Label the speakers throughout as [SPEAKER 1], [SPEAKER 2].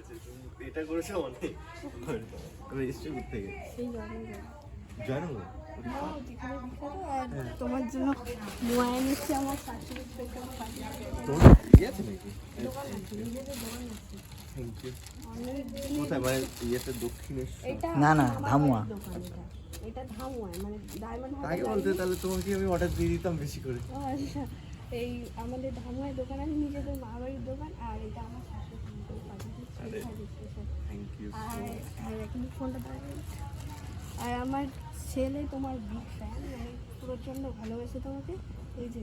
[SPEAKER 1] করেছে, এটা করেছে অনেক রেজিস্ট্রি করতে গিয়ে
[SPEAKER 2] সেই
[SPEAKER 1] জয়নগর
[SPEAKER 2] তোমার জন্য মোয়া এনেছি আমার শাশুড়ির থেকে
[SPEAKER 1] তোমার ইয়ে আছে নাকি?
[SPEAKER 2] দোকান আছে, নিজেদের দোকান আছে।
[SPEAKER 1] Thank you.
[SPEAKER 2] অনেক
[SPEAKER 1] কোথায় মানে ইয়েতে দক্ষিণেশ্বর?
[SPEAKER 2] এটা
[SPEAKER 3] না, না,
[SPEAKER 2] আমার
[SPEAKER 3] ধামুয়া।
[SPEAKER 2] বাড়ির দোকান এটা। এটা ধামুয়া মানে ডায়মন্ড
[SPEAKER 1] আগে বলতে তাহলে তোমাকে আমি অর্ডার দিয়ে দিতাম বেশি করে।
[SPEAKER 2] আচ্ছা এই আমাদের ধামুয়ায় দোকান আছে, নিজেদের মা বাড়ির দোকান। আর এটা আমার শাশুড়ি
[SPEAKER 1] আরে, থ্যাংক ইউ।
[SPEAKER 2] আর এখন ফোনটা দাঁড়িয়ে আর আমার ছেলে তোমার বিগ ফ্যান, মানে প্রচণ্ড ভালোবাসে তোমাকে। এই যে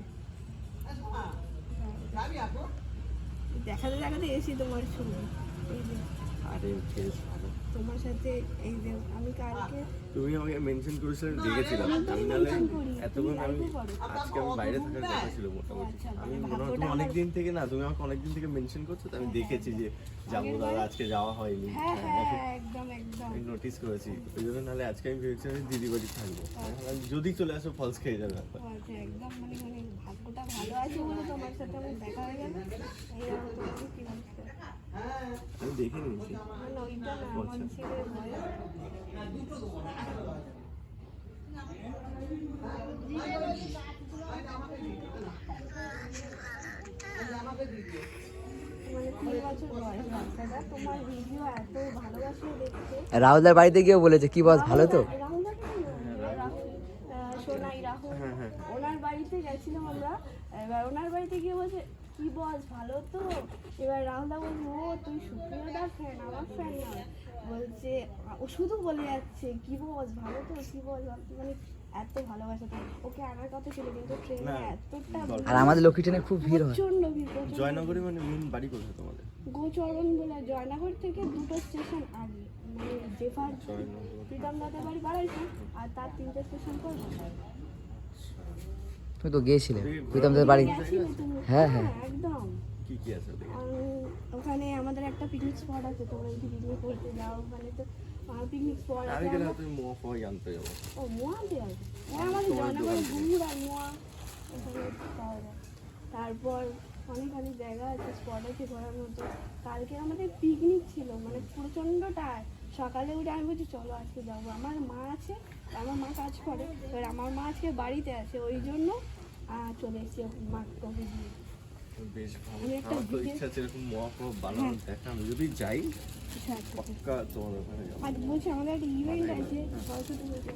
[SPEAKER 2] দেখাতে দেখাতে এসি তোমার ছবি, এই যে
[SPEAKER 1] আরে বেশ ভালো।
[SPEAKER 2] তোমার সাথে এই যে আমি কালকে
[SPEAKER 1] তুমি আমাকে মেনশন করেছিলে, দেখেছিলাম। আমি নাহলে এতক্ষণ আজকে আমি বাইরে থাকার কথা ছিল মোটামুটি। আমি মনে হয় তুমি অনেকদিন থেকে না, তুমি আমাকে অনেকদিন থেকে মেনশন করছো, তো আমি দেখেছি যে যাবো দাদা, আজকে যাওয়া হয়নি।
[SPEAKER 2] হ্যাঁ হ্যাঁ একদম একদম
[SPEAKER 1] আমি নোটিস করেছি, ওই জন্য নাহলে আজকে আমি ভেবেছিলাম দিদি বাড়ি থাকবো। যদি চলে আসো ফলস খেয়ে যাবে।
[SPEAKER 2] আচ্ছা একদম মানে মানে ভাগ্যটা ভালো আছে বলে তোমার সাথে আমার দেখা হয়ে গেল। এইরকম তোমাকে কি বলতে
[SPEAKER 1] আমি দেখে নিয়েছি।
[SPEAKER 2] মানে ওইটা না আমার ছেলের ভয়। মানে 3 বছর বয়স বাচ্চাটা, তোমার ভিডিও এত ভালোবাসে দেখতে।
[SPEAKER 3] রাহুলদার বাড়িতে গিয়েও বলেছে কি বস ভালো তো।
[SPEAKER 2] সোনাই রাহুল, ওনার বাড়িতে গেছিলাম আমরা। এবার ওনার বাড়িতে গিয়ে বলছে কি বস ভালো তো। এবার রাহুলদা বলছে ও তুই সুপ্রিয়দার ফ্যান, আমার ফ্যান না। বলছে ও শুধু বলে যাচ্ছে কি বস ভালো তো, কি বস ভালো তো। মানে এত ভালোবাসা তো ওকে আনার কথা ছিল, কিন্তু ট্রেনে এতটা
[SPEAKER 3] আর আমাদের লক্ষ্মী ট্রেনে খুব ভিড় হয়।
[SPEAKER 2] প্রচন্ড ভিড়, প্রচণ্ড।
[SPEAKER 1] জয়নগরে মানে মেন বাড়ি কোথায় তোমাদের?
[SPEAKER 2] গোচরণ বলে জয়নগর থেকে 2টো স্টেশন আগে, মানে জেফার প্রীতম দাদার বাড়ি বাড়াইছে, আর তার 3টে স্টেশন পর বাড়াইছে।
[SPEAKER 3] তুমি তো গিয়েছিলে প্রীতম দাদার বাড়ি।
[SPEAKER 2] গেছিলে তুমি?
[SPEAKER 3] হ্যাঁ, হ্যাঁ।
[SPEAKER 2] একদম।
[SPEAKER 1] কি কি আছে ওদিকে?
[SPEAKER 2] ওখানে আমাদের একটা পিকনিক স্পট আছে, তোমরা যদি পিকনিক করতে যাও ওখানে তো পিকনিক স্পট
[SPEAKER 1] আমি
[SPEAKER 2] আছে।
[SPEAKER 1] গেলে তুমি মোয়া ফোয়া জানতে যাবো।
[SPEAKER 2] ও মোয়া দিয়ে আছে, হ্যাঁ আমাদের জয়নগরে গুড় আর মোয়া ওখানে পাওয়া যায়। তারপর অনেক অনেক জায়গা আছে, স্পট আছে ঘোরার মতো। কালকে আমাদের পিকনিক ছিল, মানে প্রচণ্ড টায়ার্ড। সকালে উঠে আমি বলছি চলো আজকে যাবো। আমার মা আছে, আমার মা কাজ করে, এবার আমার মা আজকে বাড়িতে আছে, ওই জন্য চলে এসেছি মাকে দিয়ে।
[SPEAKER 1] বেশ ভালো।
[SPEAKER 2] আমি একটা
[SPEAKER 1] আমার তো ইচ্ছা আছে এরকম মোয়া ফোয়া বানানোর দেখা। আমি যদি যাই পাক্কা তোমার ওখানে যাবো।
[SPEAKER 2] আজ বলছি আমাদের একটা ইভেন্ট আছে সরস্বতী পুজো,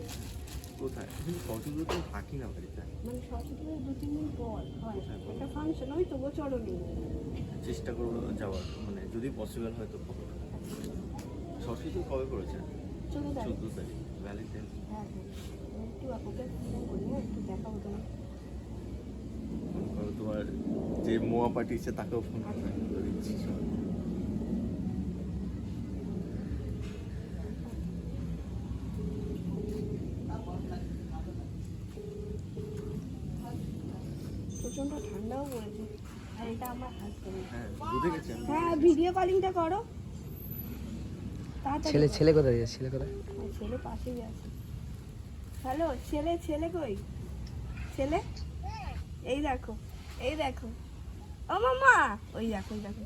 [SPEAKER 1] কোথায়? কিন্তু সরস্বতী তো থাকি না বাড়িতে।
[SPEAKER 2] মানে সরস্বতী পুজো 2-3 দিন পর হয় একটা ফাংশন, ওই তো গোচরণে।
[SPEAKER 1] চেষ্টা করবো যাওয়ার, মানে যদি পসিবল হয় তো করবো। সরস্বতী কবে করেছে?
[SPEAKER 2] 14 তারিখ।
[SPEAKER 1] 14 তারিখ ভ্যালেন্টাইন।
[SPEAKER 2] হ্যাঁ হ্যাঁ একটু আপুকে ফোন করি, হ্যাঁ একটু দেখাবো তোমার।
[SPEAKER 1] তোমার যে মোয়া পাঠিয়েছে তাকেও ফোন করে দিচ্ছি।
[SPEAKER 2] প্রচন্ড ঠান্ডাও পড়েছে। আর এটা আমার হাজবেন্ড।
[SPEAKER 1] হ্যাঁ বুঝে গেছি আমি।
[SPEAKER 2] হ্যাঁ ভিডিও কলিংটা করো তাড়াতাড়ি।
[SPEAKER 3] ছেলে কোথায় গেছে? ছেলে কোথায়?
[SPEAKER 2] ছেলে পাশেই আছে। হ্যালো ছেলে, ছেলে কই? ছেলে এই দেখো, এই দেখো ও মামা, ওই দেখো ওই দেখো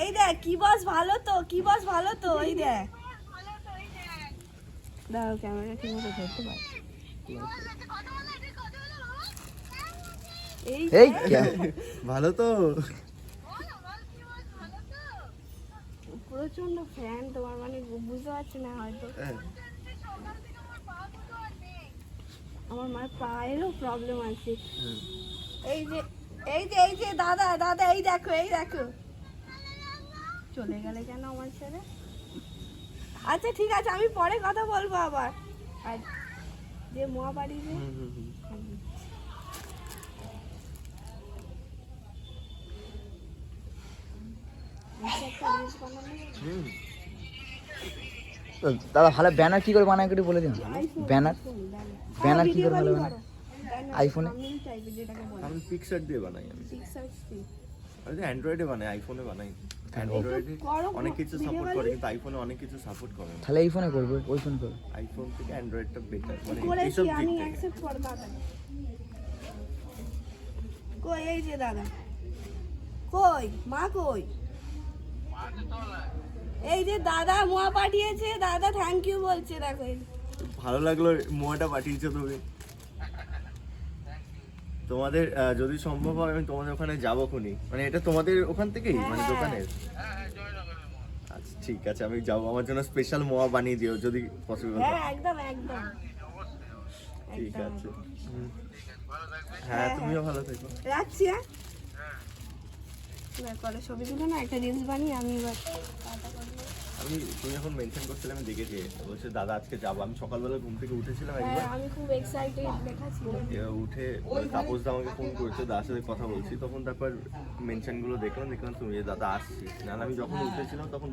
[SPEAKER 2] এই দেখ কি বস ভালো তো, কি বস ভালো তো, এই দেখ। দাও ক্যামেরা ঠিক মতো ধরতে পারি। এই
[SPEAKER 3] এই
[SPEAKER 1] ভালো তো।
[SPEAKER 2] প্রচন্ড ফ্যান তোমার, মানে বুঝতে পারছি না হয়তো। আমার মায়ের পায়েরও প্রবলেম আছে। এই যে এই যে এই যে দাদা দাদা এই দেখো, এই দেখো চলে গেলে কেন আমার ছেলে। আচ্ছা ঠিক আছে, আমি পরে কথা বলবো আবার। আর যে মোয়া বাড়ি যে
[SPEAKER 3] দাদা ভালো ব্যানার কি করে বানায় একটু বলে দিন। ব্যানার ব্যানার কি করে ভালো বানায় আইফোনে?
[SPEAKER 1] আমি পিক্সার দিয়ে বানাই। আমি তো অ্যান্ড্রয়েডে বানাই, আইফোনে বানাই। অ্যান্ড্রয়েডে অনেক কিছু সাপোর্ট করে, কিন্তু আইফোনে অনেক কিছু সাপোর্ট করে না।
[SPEAKER 3] তাহলে এই ফোনে করবো, ওই ফোনে করবো।
[SPEAKER 1] আইফোন থেকে অ্যান্ড্রয়েডটা বেটার, মানে
[SPEAKER 2] করেছি
[SPEAKER 1] এইসব দিক
[SPEAKER 2] আমি
[SPEAKER 1] থেকে।
[SPEAKER 2] অ্যাকসেপ্ট করে দাদা। কই এই যে দাদা, কই মা, কই এই যে দাদা মোয়া পাঠিয়েছে, দাদা থ্যাংক ইউ বলছে, দেখো এই যে।
[SPEAKER 1] ভালো লাগলো মোয়াটা পাঠিয়েছো তুমি। তোমাদের যদি সম্ভব হয় আমি তোমাদের ওখানে যাবো খুনি, মানে এটা তোমাদের ওখান থেকেই মানে
[SPEAKER 2] হ্যাঁ।
[SPEAKER 1] দোকানের? আচ্ছা ঠিক আছে, আমি যাবো, আমার জন্য স্পেশাল মোয়া বানিয়ে দিও যদি পসিবল হয়।
[SPEAKER 2] হ্যাঁ একদম একদম
[SPEAKER 1] ঠিক
[SPEAKER 2] একদম,
[SPEAKER 1] আছে।
[SPEAKER 2] একদম।
[SPEAKER 1] হ্যাঁ তুমিও ভালো থেকো।
[SPEAKER 2] রাখছি, হ্যাঁ পরে ছবি তুলে না একটা রিলস বানিয়ে আমি এবার টাটা করে দেবো।
[SPEAKER 1] আমি তুমি যখন মেনশন করছিলে আমি দেখেছি, বলছে দাদা আজকে যাবো। আমি সকালবেলা ঘুম থেকে উঠেছিলাম
[SPEAKER 2] হ্যাঁ
[SPEAKER 1] একবার,
[SPEAKER 2] আমি খুব এক্সাইটেড, লেখা ছিল।
[SPEAKER 1] এবার উঠে তাপস দা আমাকে ফোন করেছে, দাদার সাথে কথা বলছি, তখন তারপর মেনশন গুলো দেখলাম তুমি যে দাদা আসছি, নাহলে আমি যখন উঠেছিলাম তখন